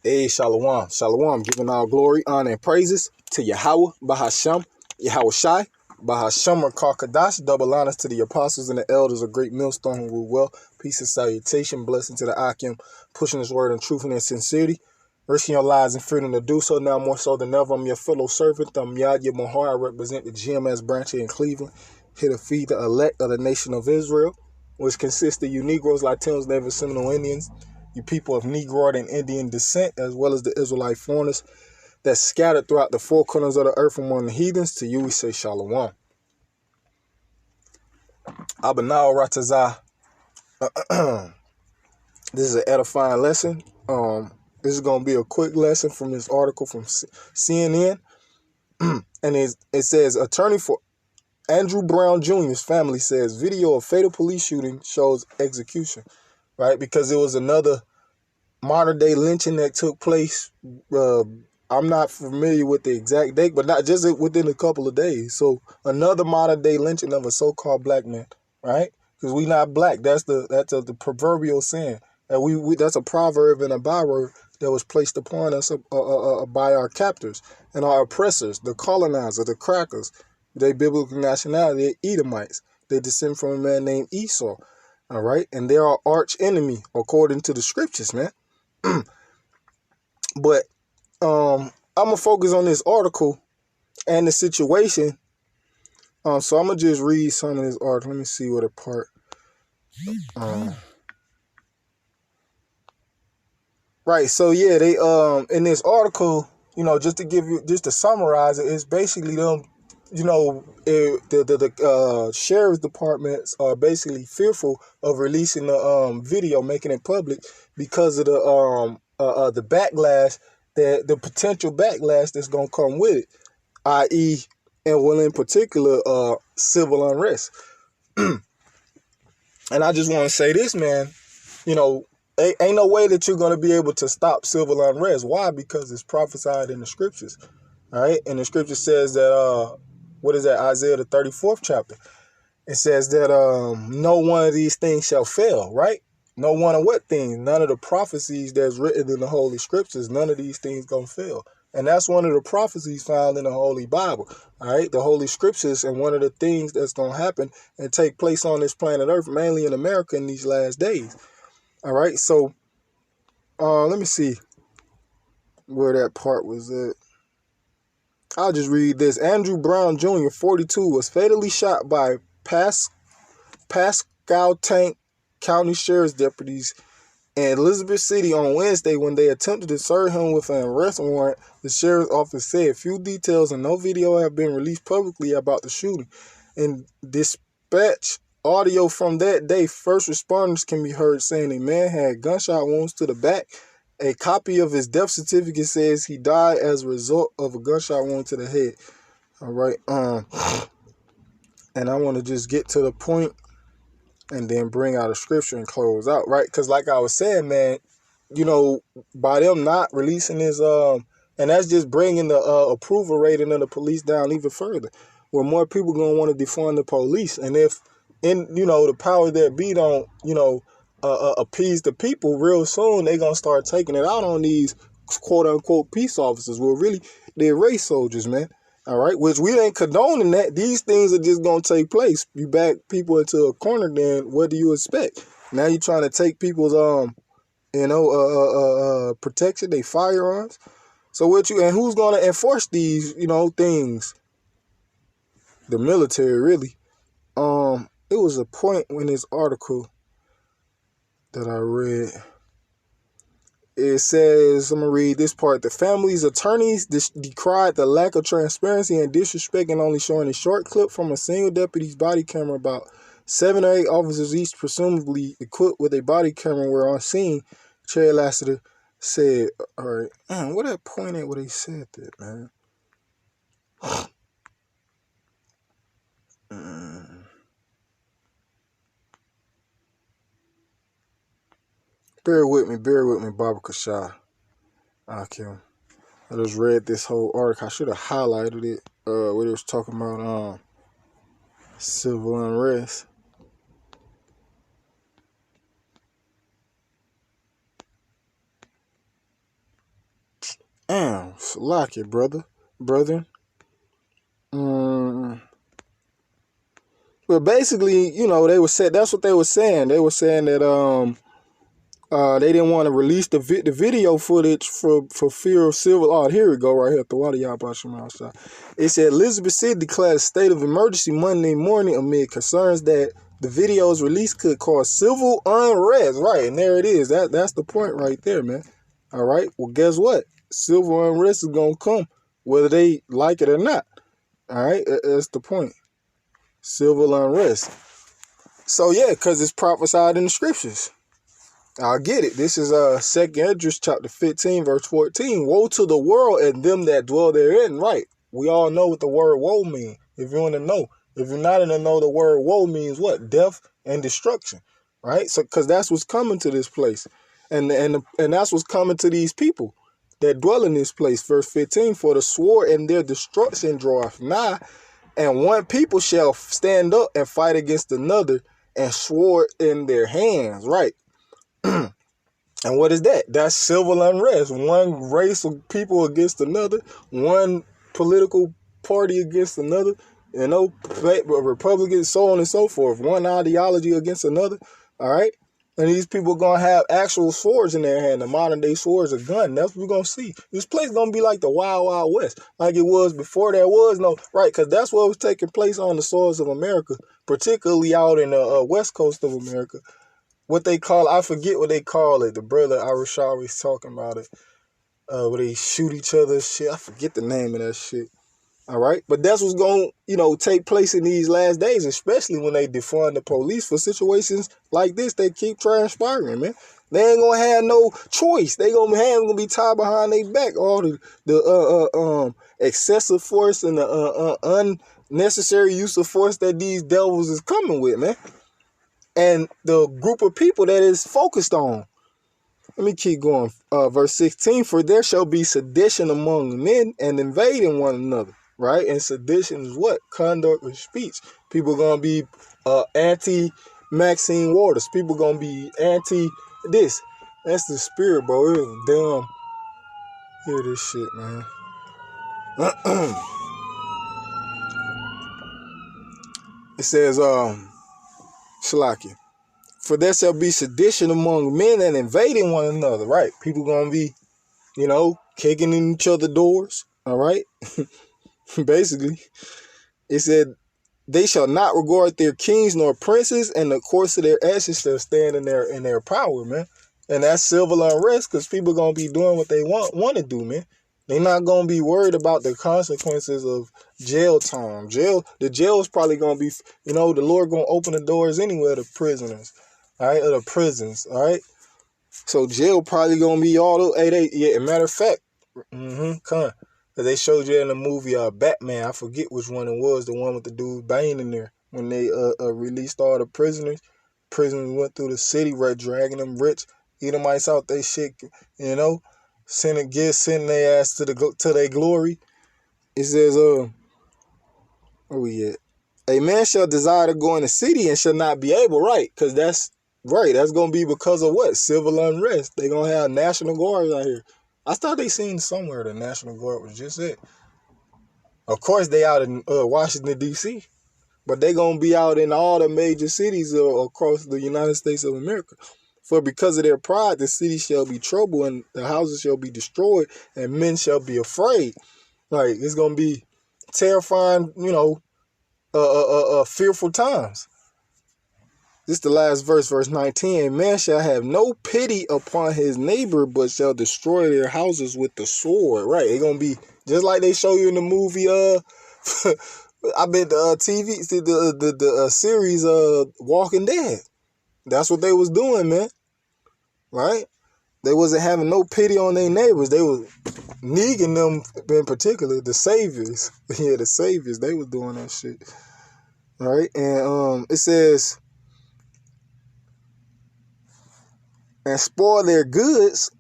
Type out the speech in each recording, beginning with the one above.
Hey, Shalom. Shalom. Giving all glory, honor, and praises to Yahweh, Bahasham, Yahweh Shai, Bahasham, Kadash. Double honors to the apostles and the elders of Great Millstone who rule well. Peace and salutation. Blessing to the Akim, pushing his word in truth and in sincerity. Risking your lives and freedom to do so now more so than ever. I'm your fellow servant. I'm Yad Mahar. I represent the GMS branch here in Cleveland. Here to feed the elect of the nation of Israel, which consists of you Negroes, Latinos, Native Seminole Indians, you people of Negroid and Indian descent, as well as the Israelite foreigners that's scattered throughout the four corners of the earth among the heathens. To you we say Shalom. Abanao Ratazah. This is an edifying lesson. This is going to be a quick lesson from this article from CNN. And it says, attorney for Andrew Brown Jr.'s family says video of fatal police shooting shows execution. Right? Because it was another modern day lynching that took place. I'm not familiar with the exact date, but not just within a couple of days. So another modern day lynching of a so-called black man, right? Because we not black. That's the proverbial saying. And we that's a proverb and a byword that was placed upon us by our captors and our oppressors, the colonizers, the crackers. They biblical nationality, they're Edomites. They descend from a man named Esau. All right, and they're our arch enemy according to the scriptures, man. But I'm gonna focus on this article and the situation. So I'm gonna just read some of this article. Let me see what a part. Right. So yeah, they in this article, just to summarize it, it's basically them. The sheriff's departments are basically fearful of releasing the video, making it public because of the backlash, the potential backlash that's gonna come with it, i.e., and well, in particular, civil unrest. And I just want to say this, man. Ain't no way that you're going to be able to stop civil unrest. Why? Because it's prophesied in the scriptures. All right. And the scripture says that, what is that? Isaiah, the 34th chapter. It says that no one of these things shall fail, right? No one of what things? None of the prophecies that's written in the Holy Scriptures, none of these things going to fail. And that's one of the prophecies found in the Holy Bible, all right? The Holy Scriptures, and one of the things that's going to happen and take place on this planet Earth, mainly in America in these last days. All right, so let me see where that part was at. I'll just read this. Andrew Brown Jr., 42, was fatally shot by Pasquotank County Sheriff's deputies in Elizabeth City on Wednesday when they attempted to serve him with an arrest warrant. The sheriff's office said few details and no video have been released publicly about the shooting. In dispatch audio from that day, first responders can be heard saying a man had gunshot wounds to the back. A copy of his death certificate says he died as a result of a gunshot wound to the head. All right. And I want to just get to the point and then bring out a scripture and close out, right? Because like I was saying, man, by them not releasing this, and that's just bringing the approval rating of the police down even further, where more people going to want to defund the police. And if, the power that be don't, appease the people, real soon they going to start taking it out on these quote-unquote peace officers. Well, really, they're race soldiers, man. All right, which we ain't condoning that. These things are just going to take place. You back people into a corner, then what do you expect? Now you're trying to take people's, protection, they firearms. So and who's going to enforce these, things? The military, really. It was a point in this article that I read. It says, I'm going to read this part. The family's attorneys decried the lack of transparency and disrespect and only showing a short clip from a single deputy's body camera. About 7 or 8 officers, each presumably equipped with a body camera, were on scene. Chair Lassiter said, all right, man, what that point at where they said that, man? Bear with me, Baba Kashah. Okay. I just read this whole article. I should have highlighted it, where it was talking about civil unrest. Lock it, brother. Mm. But basically, they were said that's what they were saying. They were saying that they didn't want to release the video footage for fear of civil. Oh, here we go, right here. The water y'all about your mouth. It said Elizabeth City declared a state of emergency Monday morning amid concerns that the videos released could cause civil unrest. Right, and there it is. That's the point right there, man. All right. Well, guess what? Civil unrest is gonna come, whether they like it or not. All right, that's the point. Civil unrest. So yeah, because it's prophesied in the scriptures. I get it. This is 2nd Esdras chapter 15, verse 14. Woe to the world and them that dwell therein. Right. We all know what the word woe means. If you want to know. If you're not in the know, the word woe means what? Death and destruction. Right? So because that's what's coming to this place. And that's what's coming to these people that dwell in this place. Verse 15, for the sword and their destruction draweth nigh, and one people shall stand up and fight against another, and sword in their hands. Right. And what is that? That's civil unrest. One race of people against another, one political party against another, Republicans, so on and so forth. One ideology against another. All right. And these people are going to have actual swords in their hand. The modern day swords are gun. That's what we're going to see. This place is going to be like the Wild Wild West, like it was before there was no, right? Because that's what was taking place on the soils of America, particularly out in the west coast of America. What they call, I forget what they call it. The brother Arashar was talking about it. Where they shoot each other, shit. I forget the name of that shit. All right, but that's what's going to take place in these last days, especially when they defund the police for situations like this. They keep transpiring, man. They ain't gonna have no choice. They gonna be tied behind their back. All the excessive force and the unnecessary use of force that these devils is coming with, man. And the group of people that is focused on. Let me keep going. Verse 16, for there shall be sedition among men and invading one another. Right? And sedition is what? Conduct of speech. People going to be anti-Maxine Waters. People going to be anti-this. That's the spirit, bro. It was damn. Hear this shit, man. It says, Shalaki. For there shall be sedition among men and invading one another, right? People gonna be, kicking in each other's doors, all right? Basically, it said, they shall not regard their kings nor princes, and the course of their actions shall stand in their power, man. And that's civil unrest, because people gonna be doing what they want to do, man. They not gonna be worried about the consequences of jail time. The jail is probably gonna be, the Lord gonna open the doors anywhere to prisoners. All right, or the prisons, all right? So jail probably gonna be all the matter of fact, they showed you in the movie Batman. I forget which one it was, the one with the dude Bane in there. When they released all the prisoners went through the city, right, dragging them rich Edomites out they shit, sending their ass to their glory. It says, where we at? A man shall desire to go in the city and shall not be able, right? Because that's right. That's going to be because of what? Civil unrest. They going to have National Guards out here. I thought they seen somewhere the National Guard was just it. Of course, they out in Washington, D.C., but they going to be out in all the major cities across the United States of America. For because of their pride, the city shall be troubled and the houses shall be destroyed and men shall be afraid. Like, it's going to be terrifying, fearful times. This is the last verse, verse 19. And man shall have no pity upon his neighbor, but shall destroy their houses with the sword. Right? It's gonna be just like they show you in the movie. I bet the TV, the series Walking Dead. That's what they was doing, man. Right? They wasn't having no pity on their neighbors. They was negging them in particular, the saviors. Yeah, the saviors. They was doing that shit. Right? And it says, and spoil their goods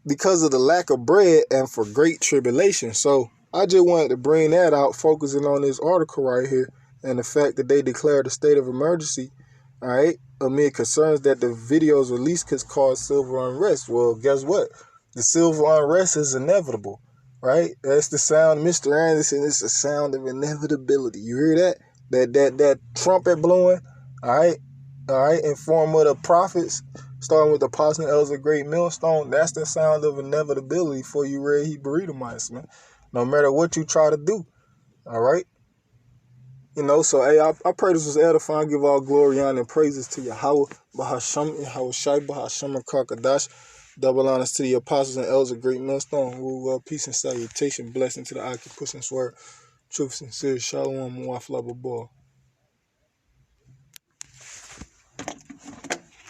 because of the lack of bread and for great tribulation. So I just wanted to bring that out, focusing on this article right here and the fact that they declared a state of emergency, all right, amid concerns that the videos released could cause civil unrest. Well, guess what? The civil unrest is inevitable. right? That's the sound, Mr. Anderson. It's the sound of inevitability. You hear that? That trumpet blowing, all right, in form of the prophets, starting with the apostle and elders of great millstone. That's the sound of inevitability for you, red Hebrew Edomites, man. No matter what you try to do, all right. So hey, I pray this was edifying. Give all glory, honor, and praises to Yahweh, Bahasham, Yahweh Shai, Bahasham, and Kakadash. Double honors to the apostles and elders of great millstone. Rule well, peace and salutation, blessing to the occupants, word, truth, sincere, shalom, muafla, babor.